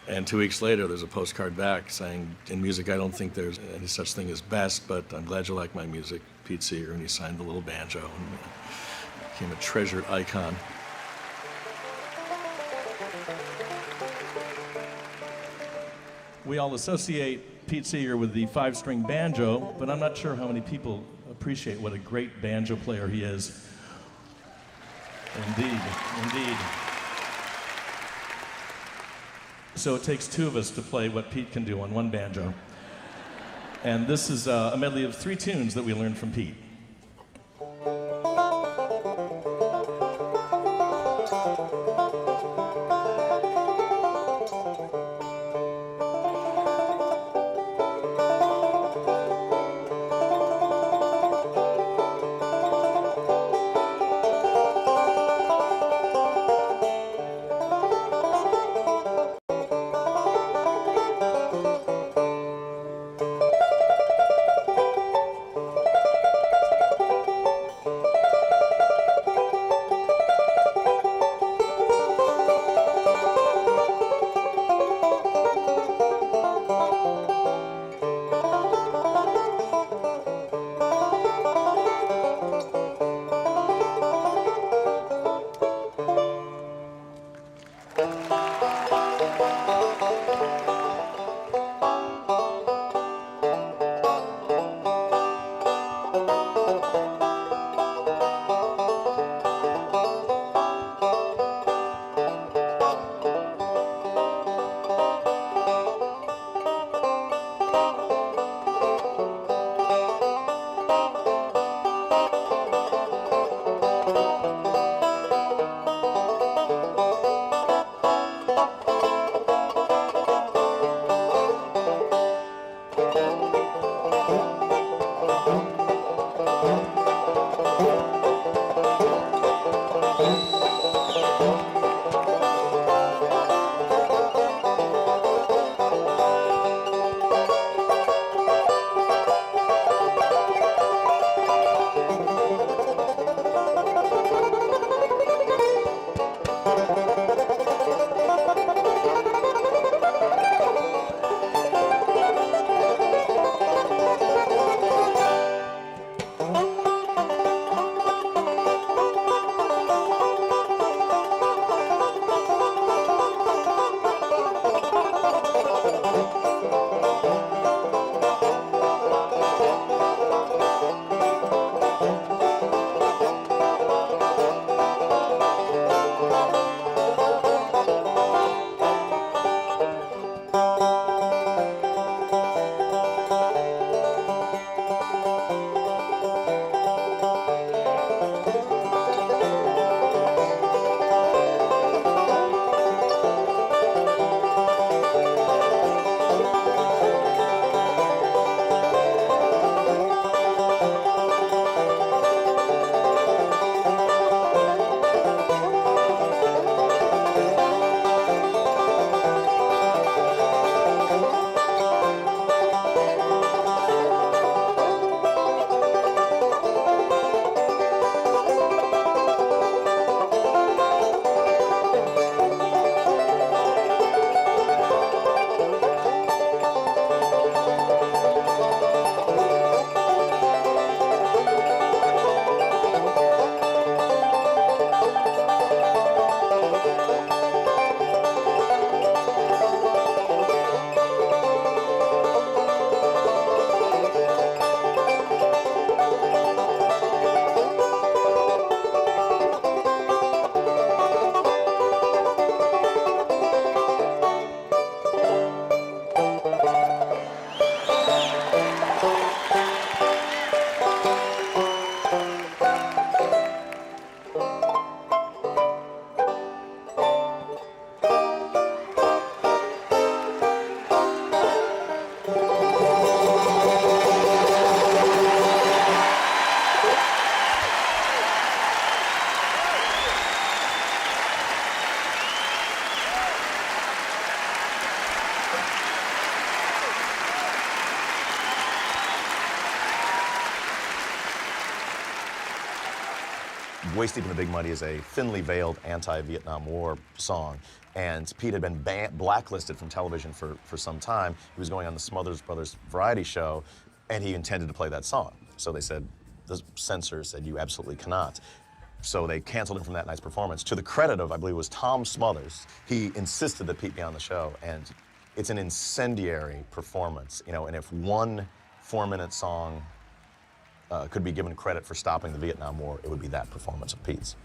And 2 weeks later, there's a postcard back saying, in music, I don't think there's any such thing as best, but I'm glad you like my music, Pete Seeger. And he signed the little banjo and became a treasured icon. We all associate Pete Seeger with the five-string banjo, but I'm not sure how many people appreciate what a great banjo player he is. Indeed, indeed. So it takes two of us to play what Pete can do on one banjo. And this is a medley of 3 tunes that we learned from Pete. Waist Deep in the Big Muddy is a thinly veiled anti-Vietnam War song, and Pete had been blacklisted from television for some time. He was going on the Smothers Brothers variety show, and he intended to play that song. So they said, the censors said, you absolutely cannot. So they canceled him from that night's performance. To the credit of, I believe it was Tom Smothers, he insisted that Pete be on the show, and it's an incendiary performance, you know, and if one 4-minute song could be given credit for stopping the Vietnam War, it would be that performance of Pete's.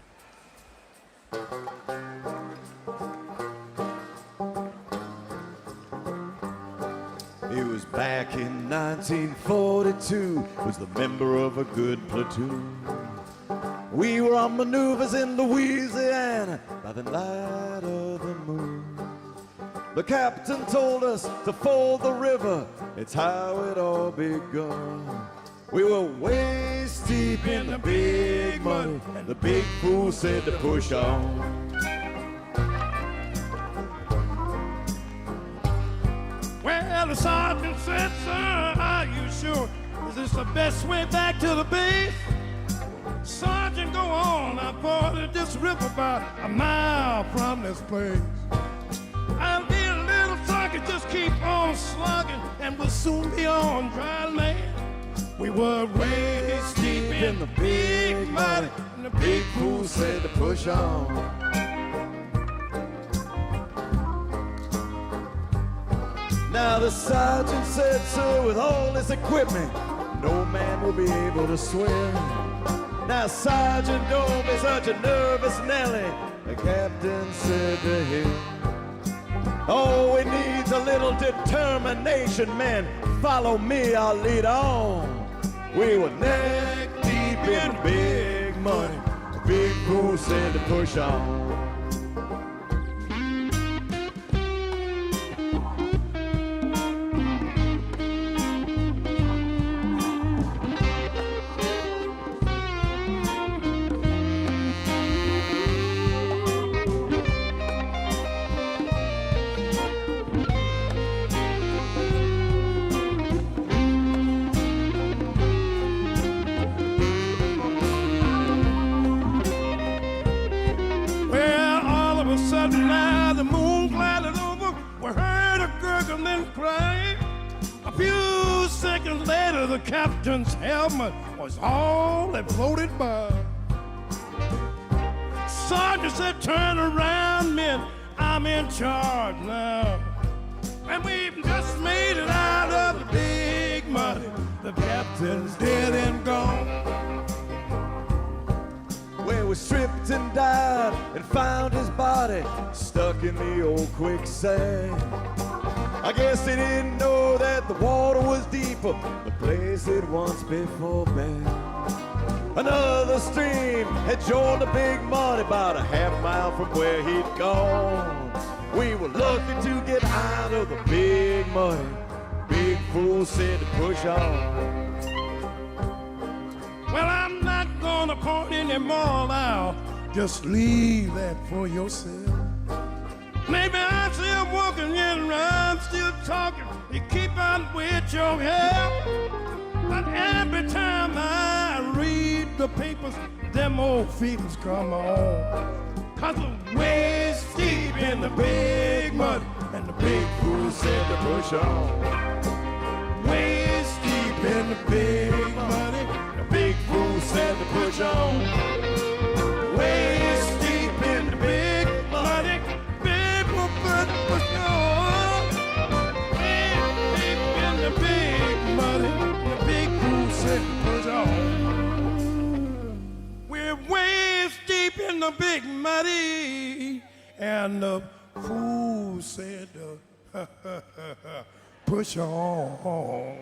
It was back in 1942, was the member of a good platoon. We were on maneuvers in Louisiana by the light of the moon. The captain told us to ford the river, it's how it all begun. We were waist deep in the big mud, and the big fool said to push on. Well, the sergeant said, sir, are you sure? Is this the best way back to the base? Sergeant, go on. I forded this river about a mile from this place. I'll be a little sluggish, just keep on slugging, and we'll soon be on dry land. We were waist deep in the big mud, and the big fool said to push on. Now the sergeant said, sir, with all this equipment, no man will be able to swim. Now, Sergeant, don't be such a nervous Nelly, the captain said to him. Oh, we need a little determination, men. Follow me, I'll lead on. We were neck deep in big money. The big fool said to push on. Now the moon glided over, we heard a gurgle and then cry. A few seconds later, the captain's helmet was all that floated by. Sergeant said, turn around, men, I'm in charge now. And we've just made it out of the big mud. The captain's dead and gone. Where we stripped and died and found his body stuck in the old quicksand. I guess they didn't know that the water was deeper, the place it once before been. Another stream had joined the big mud about a half mile from where he'd gone. We were lucky to get out of the big mud. Big fool said to push on. Well, I'm not gonna point anymore now. Just leave that for yourself. Maybe I'm still walking and I'm still talking. You keep on with your help. But every time I read the papers, them old feelings come on. 'Cause the waist deep in the big mud, and the big fool said to push on. Waist deep in the big mud, the big fool said to push on. Waist deep in the big mud, big fool said to push on. Waist deep in the big mud, the big fool said to push on. We're waist deep in the big muddy, and the fool said to push on.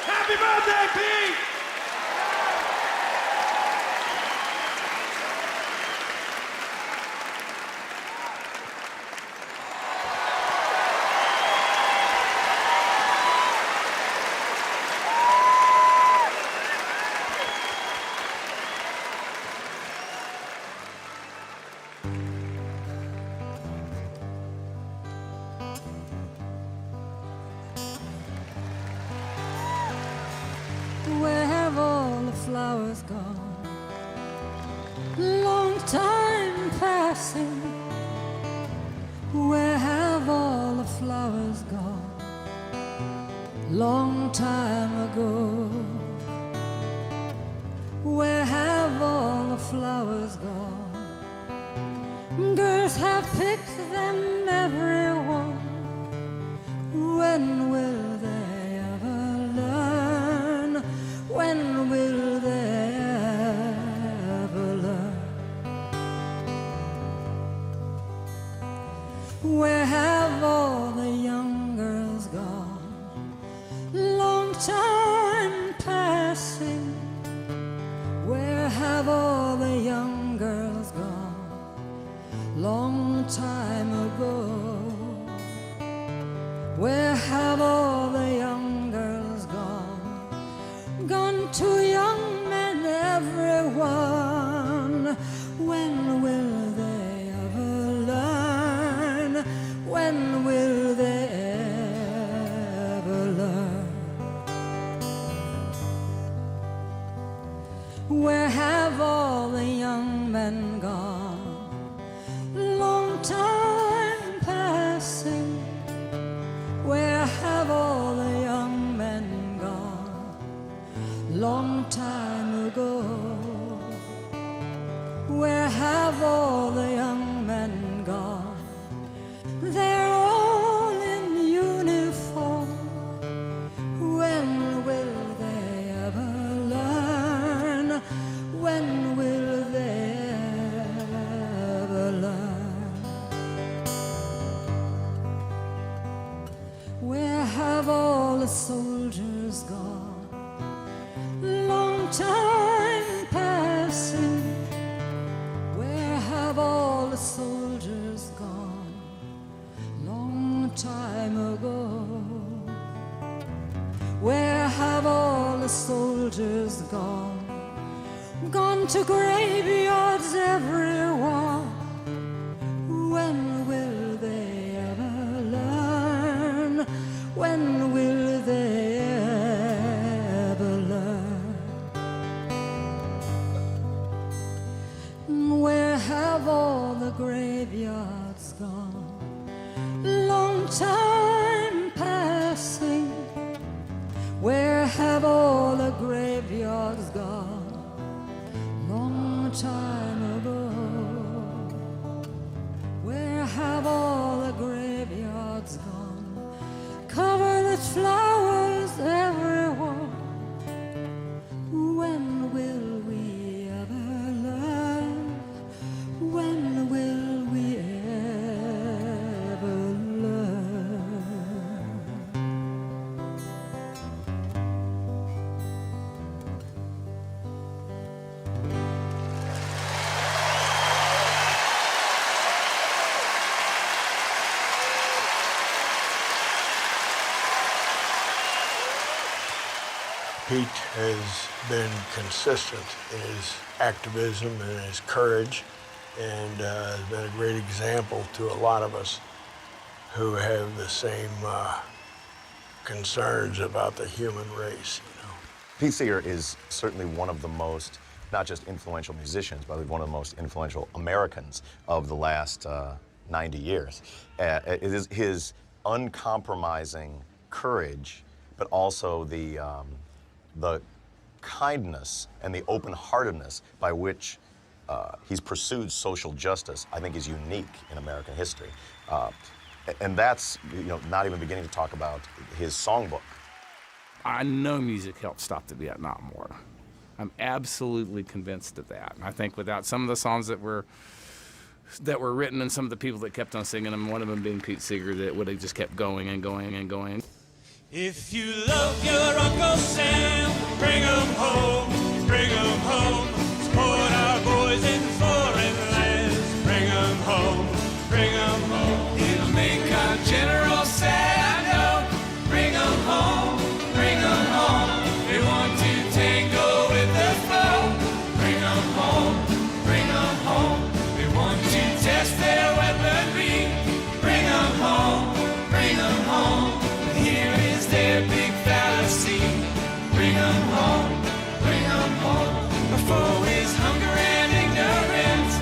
Happy birthday, Pete! time passing, where have all the flowers gone? Long time ago, where have all the flowers gone? Girls have picked them, everyone. When will they ever learn? When will they ever learn? Where have all the young girls gone? Long time passing. Where have all the young girls gone? Long time ago. Where have all the young girls gone? Gone to young men, everyone. When will they ever learn? When will they ever learn? Where have all the young men gone? Long time passing. Where have all the young men gone? Long time ago. Where have all the young men gone? They're all in uniform. When will they ever learn? When will they ever learn? Where have all the soldiers gone? Long time passing. Where have all the soldiers gone? Long time ago. Where have all the soldiers gone? Gone to graveyards, everyone. When will they ever learn? When will they ever learn? Where have all the graveyards gone? Long time passing. Where have all the graveyards gone? Long time ago. Where have all the graveyards gone? Covered with flowers, everyone. When will we ever learn? When will we ever learn? Pete has been consistent in his activism and his courage, and has been a great example to a lot of us who have the same concerns about the human race. Pete Seeger is certainly one of the most, not just influential musicians, but one of the most influential Americans of the last 90 years. It is his uncompromising courage, but also the kindness and the open-heartedness by which he's pursued social justice, I think, is unique in American history. And that's, not even beginning to talk about his songbook. I know music helped stop the Vietnam War. I'm absolutely convinced of that. And I think without some of the songs that were written and some of the people that kept on singing them, one of them being Pete Seeger, that would have just kept going and going and going. If you love your Uncle Sam, bring him home, bring him home. Support our boys in foreign lands, bring him home, bring him home. It'll make our general sad, no, bring him home, bring him home. They want to tango with the foe, bring him home, bring him home. They want to test their weaponry, bring him home, bring him home. Here is their big fallacy. Bring them home, bring them home. Before his hunger and ignorance,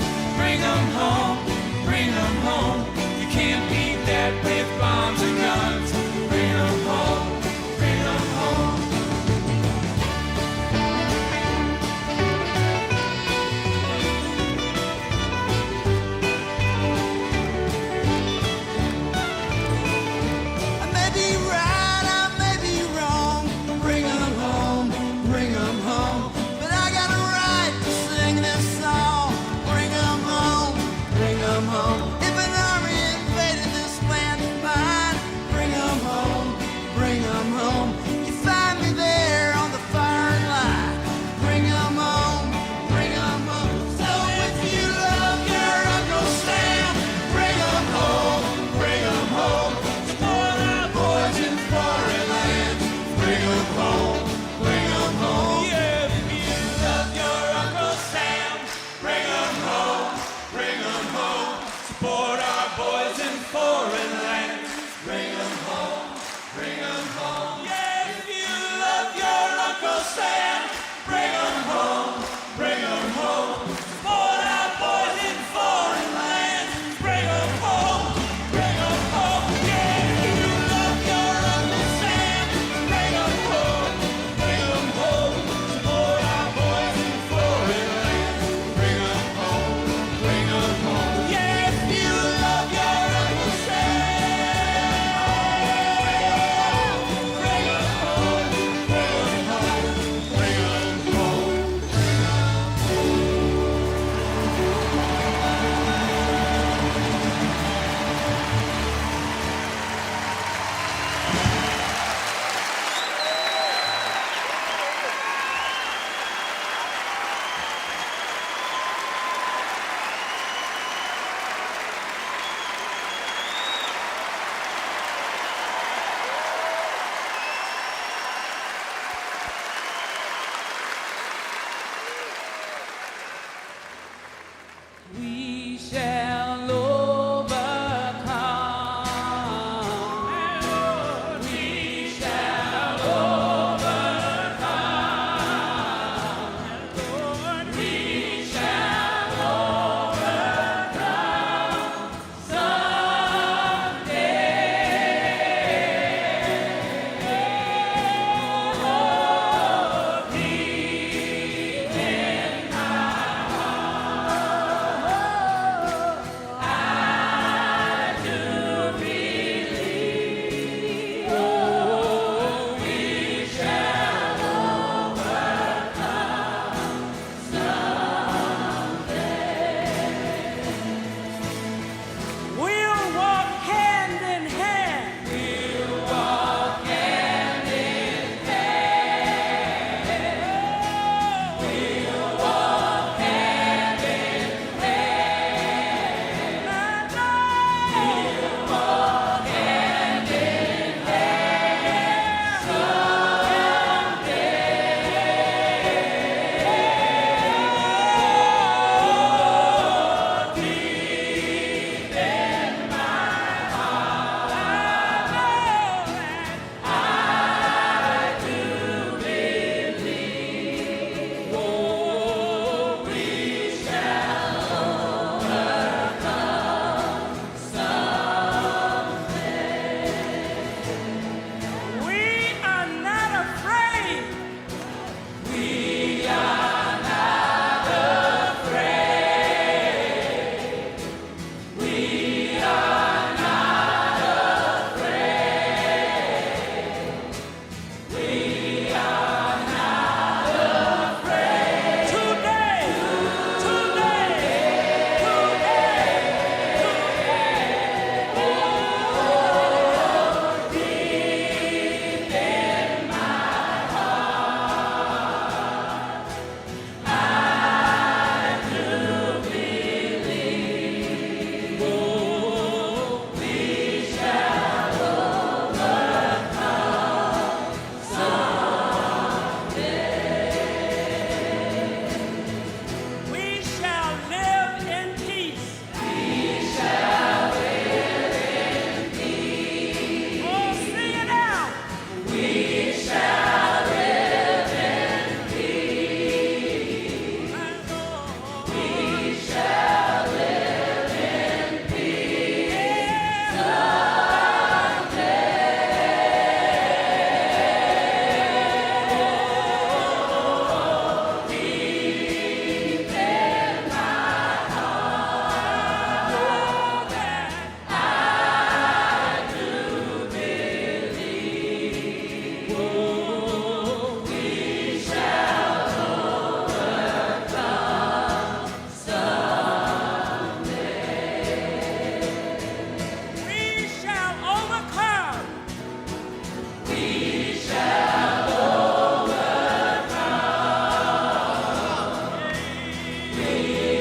here.